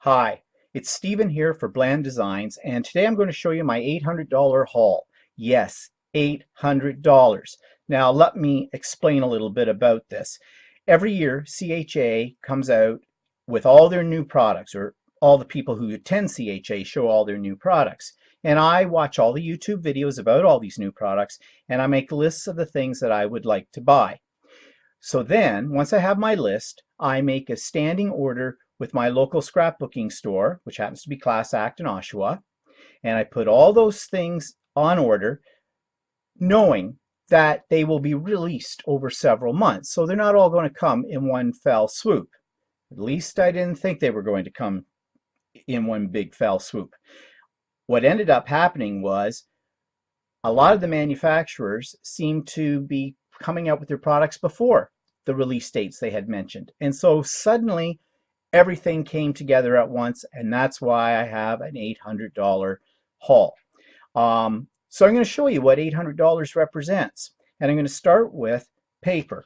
Hi, it's Stephen here for Bland Designs, and today I'm going to show you my $800 haul. Yes, $800. Now let me explain a little bit about this. Every year, CHA comes out with all their new products, or all the people who attend CHA show all their new products. And I watch all the YouTube videos about all these new products, and I make lists of the things that I would like to buy. So then, once I have my list, I make a standing order with my local scrapbooking store, which happens to be Class Act in Oshawa, and I put all those things on order, knowing that they will be released over several months. So they're not all going to come in one fell swoop. At least I didn't think they were going to come in one big fell swoop. What ended up happening was a lot of the manufacturers seemed to be coming out with their products before the release dates they had mentioned. And so suddenly everything came together at once, and that's why I have an $800 haul. So I'm going to show you what $800 represents. And I'm going to start with paper.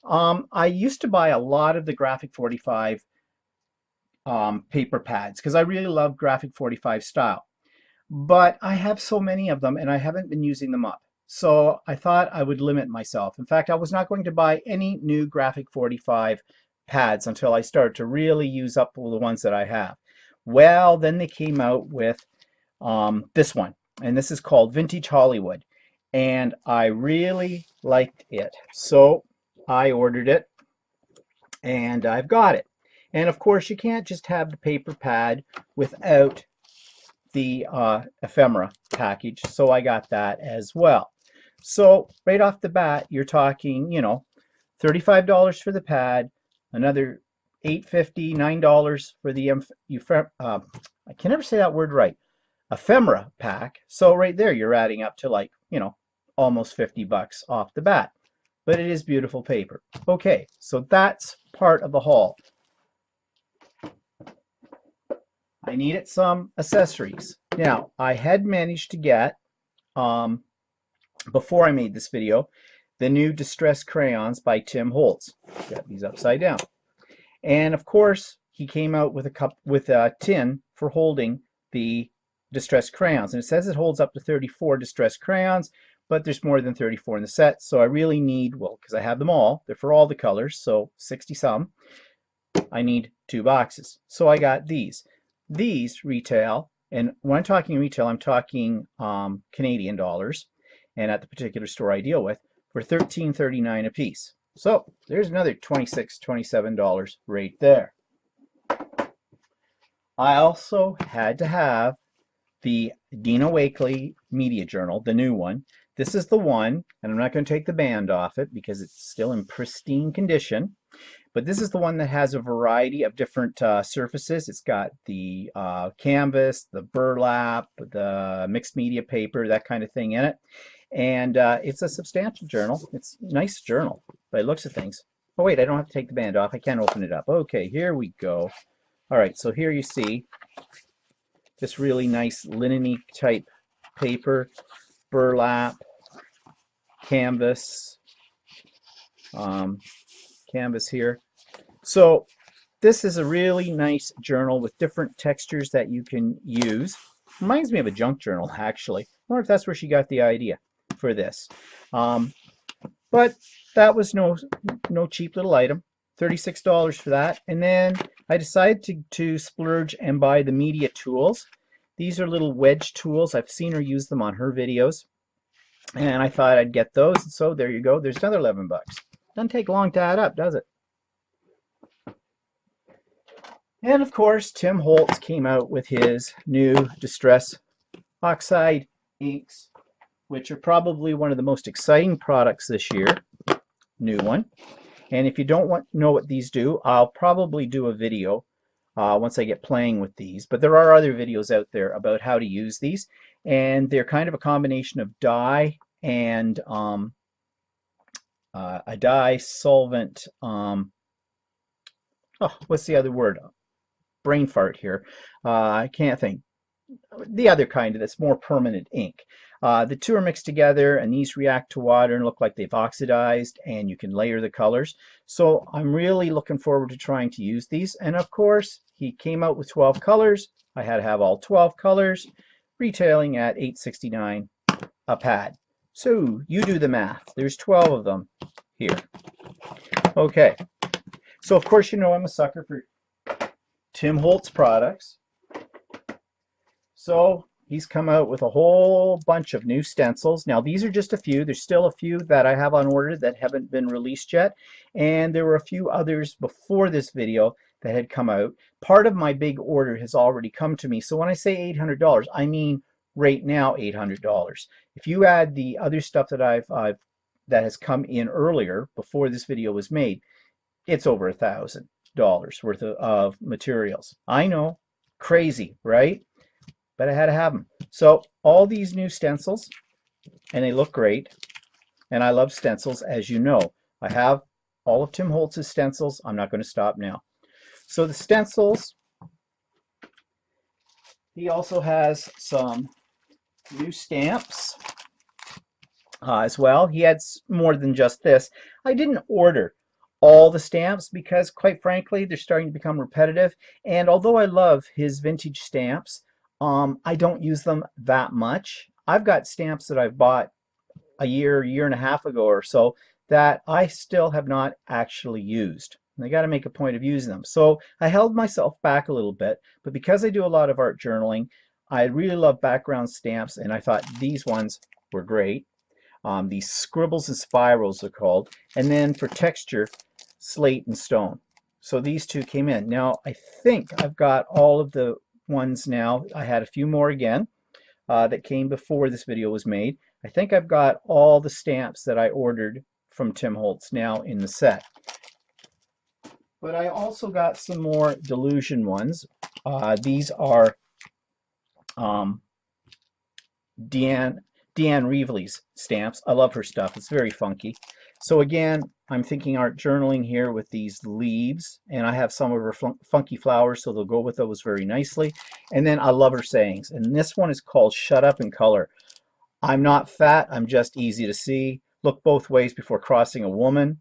I used to buy a lot of the Graphic 45 paper pads because I really love Graphic 45 style. But I have so many of them and I haven't been using them up. So I thought I would limit myself. In fact, I was not going to buy any new Graphic 45 pads until I started to really use up all the ones that I have. Well, then they came out with this one, and this is called Vintage Hollywood, and I really liked it. So I ordered it, and I've got it. And of course, you can't just have the paper pad without the ephemera package, so I got that as well. So right off the bat, you're talking, $35 for the pad, another $8.50, $9 for the I can never say that word right, ephemera pack. So right there, you're adding up to like, almost 50 bucks off the bat. But it is beautiful paper. Okay, so that's part of the haul. I needed some accessories. Now, I had managed to get, before I made this video, the new Distress Crayons by Tim Holtz. Got these upside down. And of course, he came out with a tin for holding the Distress Crayons. And it says it holds up to 34 Distress Crayons, but there's more than 34 in the set. So I really need, well, because I have them all, they're for all the colors, so 60 some. I need 2 boxes. So I got these. These retail, and when I'm talking retail, I'm talking Canadian dollars, and at the particular store I deal with, for $13.39 a piece. So there's another $26, $27 right there. I also had to have the Dina Wakley Media Journal, the new one. This is the one, and I'm not going to take the band off it because it's still in pristine condition. But this is the one that has a variety of different surfaces. It's got the canvas, the burlap, the mixed media paper, that kind of thing in it. And it's a substantial journal. It's a nice journal by the looks of things. Oh wait, I don't have to take the band off. I can open it up. Okay, here we go. All right, so here you see this really nice linen-y type paper, burlap, canvas, canvas here. So this is a really nice journal with different textures that you can use. Reminds me of a junk journal, actually. I wonder if that's where she got the idea for this. But that was no cheap little item. $36 for that. And then I decided to splurge and buy the media tools. These are little wedge tools. I've seen her use them on her videos. And I thought I'd get those. So there you go. There's another 11 bucks. Doesn't take long to add up, does it? And of course, Tim Holtz came out with his new Distress Oxide inks, which are probably one of the most exciting products this year. New one. And if you don't know what these do, I'll probably do a video once I get playing with these. But there are other videos out there about how to use these. And they're kind of a combination of dye and a dye solvent. What's the other word? Brain fart here. I can't think. The other kind that's more permanent ink. The two are mixed together, and these react to water and look like they've oxidized, and you can layer the colors. So I'm really looking forward to trying to use these. And of course, he came out with 12 colors. I had to have all 12 colors, retailing at $8.69 a pad. So you do the math. There's 12 of them here. Okay, so of course you know I'm a sucker for Tim Holtz products. So he's come out with a whole bunch of new stencils. Now these are just a few. There's still a few that I have on order that haven't been released yet. And there were a few others before this video that had come out. Part of my big order has already come to me. So when I say $800, I mean right now $800. If you add the other stuff that that has come in earlier before this video was made, it's over $1,000 worth of materials. I know, crazy, right? But I had to have them. So all these new stencils, and they look great, and I love stencils, as you know. I have all of Tim Holtz's stencils. I'm not going to stop now. So the stencils, he also has some new stamps as well. He had more than just this. I didn't order all the stamps because, quite frankly, they're starting to become repetitive. And although I love his vintage stamps, I don't use them that much. I've got stamps that I've bought a year and a half ago or so that I still have not actually used. And I got to make a point of using them. So I held myself back a little bit, but because I do a lot of art journaling, I really love background stamps, and I thought these ones were great. These scribbles and spirals are called. And then for texture, slate and stone. So these two came in. Now I think I've got all of the ones now. I had a few more again that came before this video was made. I think I've got all the stamps that I ordered from Tim Holtz now in the set. But I also got some more Delusion ones. These are Deanne Reevely's stamps. I love her stuff. It's very funky. So again, I'm thinking art journaling here with these leaves, and I have some of her funky flowers, so they'll go with those very nicely. And then I love her sayings, and this one is called Shut Up and Color. I'm not fat, I'm just easy to see. Look both ways before crossing a woman.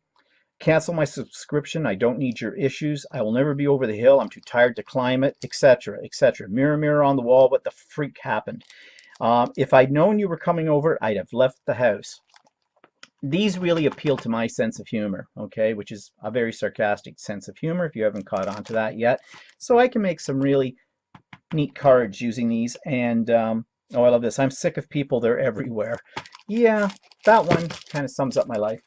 Cancel my subscription, I don't need your issues. I will never be over the hill, I'm too tired to climb it, etc., etc. Mirror, mirror on the wall, what the freak happened? If I'd known you were coming over, I'd have left the house. These really appeal to my sense of humor, okay, which is a very sarcastic sense of humor if you haven't caught on to that yet. So I can make some really neat cards using these. And oh, I love this. I'm sick of people, they're everywhere. Yeah, that one kind of sums up my life.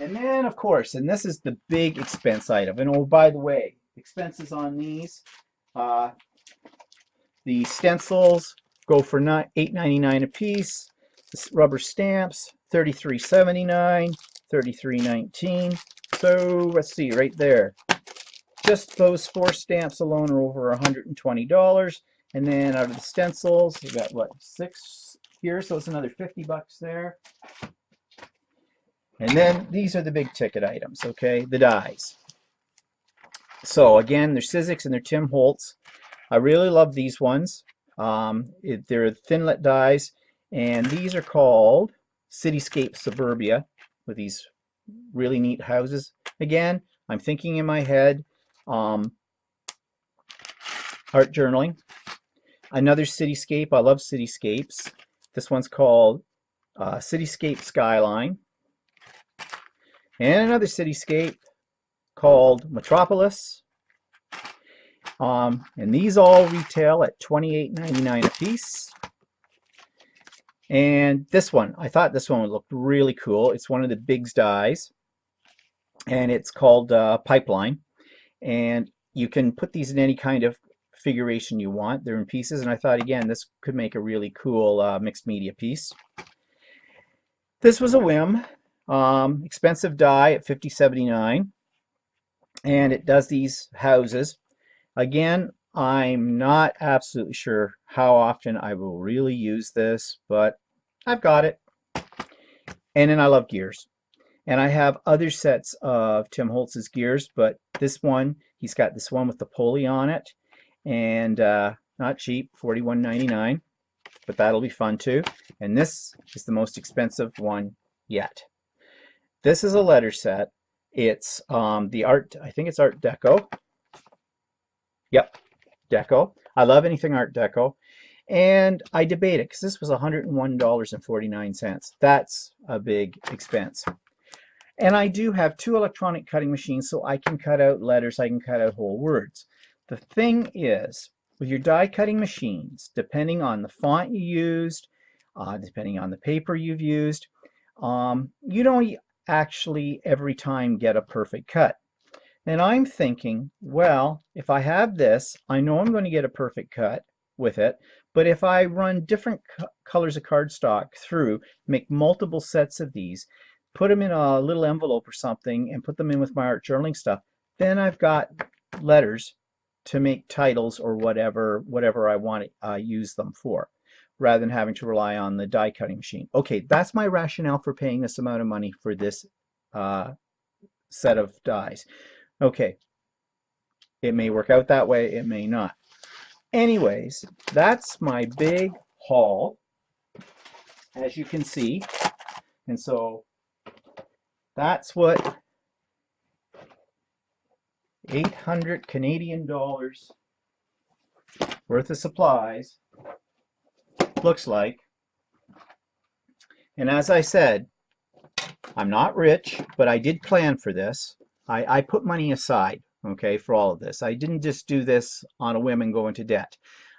And then, of course, and this is the big expense item. And oh, by the way, expenses on these, the stencils go for $8.99 a piece. The rubber stamps, $33.79, $33.19. So let's see, right there. Just those 4 stamps alone are over $120. And then out of the stencils, we got what, 6 here, so it's another $50 there. And then these are the big ticket items, okay, the dies. So again, they're Sizzix and they're Tim Holtz. I really love these ones. They're Thinlet dies, and these are called Cityscape Suburbia with these really neat houses. Again, I'm thinking in my head, art journaling. Another cityscape, I love cityscapes. This one's called Cityscape Skyline. And another cityscape called Metropolis. And these all retail at $28.99 a piece. And this one, I thought this one looked really cool. It's one of the Biggs dies, and it's called Pipeline. And you can put these in any kind of figuration you want. They're in pieces, and I thought, again, this could make a really cool mixed media piece. This was a whim. Expensive die at $50.79, and it does these houses. Again, I'm not absolutely sure how often I will really use this, but I've got it. And then I love gears. And I have other sets of Tim Holtz's gears, but this one, he's got this one with the pulley on it, and not cheap, $41.99, but that'll be fun too. And this is the most expensive one yet. This is a letter set. It's the art, I think it's Art Deco. Yep, Deco. I love anything Art Deco. And I debated because this was $101.49. That's a big expense. And I do have two electronic cutting machines, so I can cut out letters, I can cut out whole words. The thing is, with your die cutting machines, depending on the font you used, depending on the paper you've used, you don't actually every time get a perfect cut. And I'm thinking, well, if I have this, I know I'm going to get a perfect cut with it. But if I run different colors of cardstock through, make multiple sets of these, put them in a little envelope or something, and put them in with my art journaling stuff, then I've got letters to make titles or whatever I want to use them for, rather than having to rely on the die cutting machine. Okay, that's my rationale for paying this amount of money for this set of dies. Okay, it may work out that way, it may not. Anyways, that's my big haul, as you can see. And so that's what 800 Canadian dollars worth of supplies looks like. And as I said, I'm not rich, but I did plan for this. I put money aside, okay, for all of this. I didn't just do this on a whim and go into debt.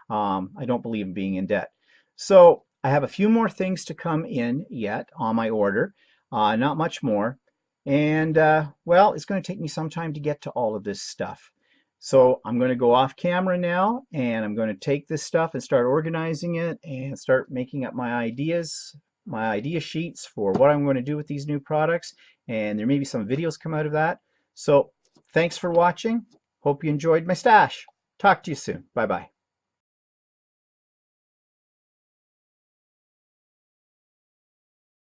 I don't believe in being in debt. So I have a few more things to come in yet on my order, not much more. And well, it's going to take me some time to get to all of this stuff. So I'm going to go off camera now, and I'm going to take this stuff and start organizing it and start making up my ideas, my idea sheets for what I'm going to do with these new products. And there may be some videos come out of that. So thanks for watching. Hope you enjoyed my stash. Talk to you soon. Bye-bye.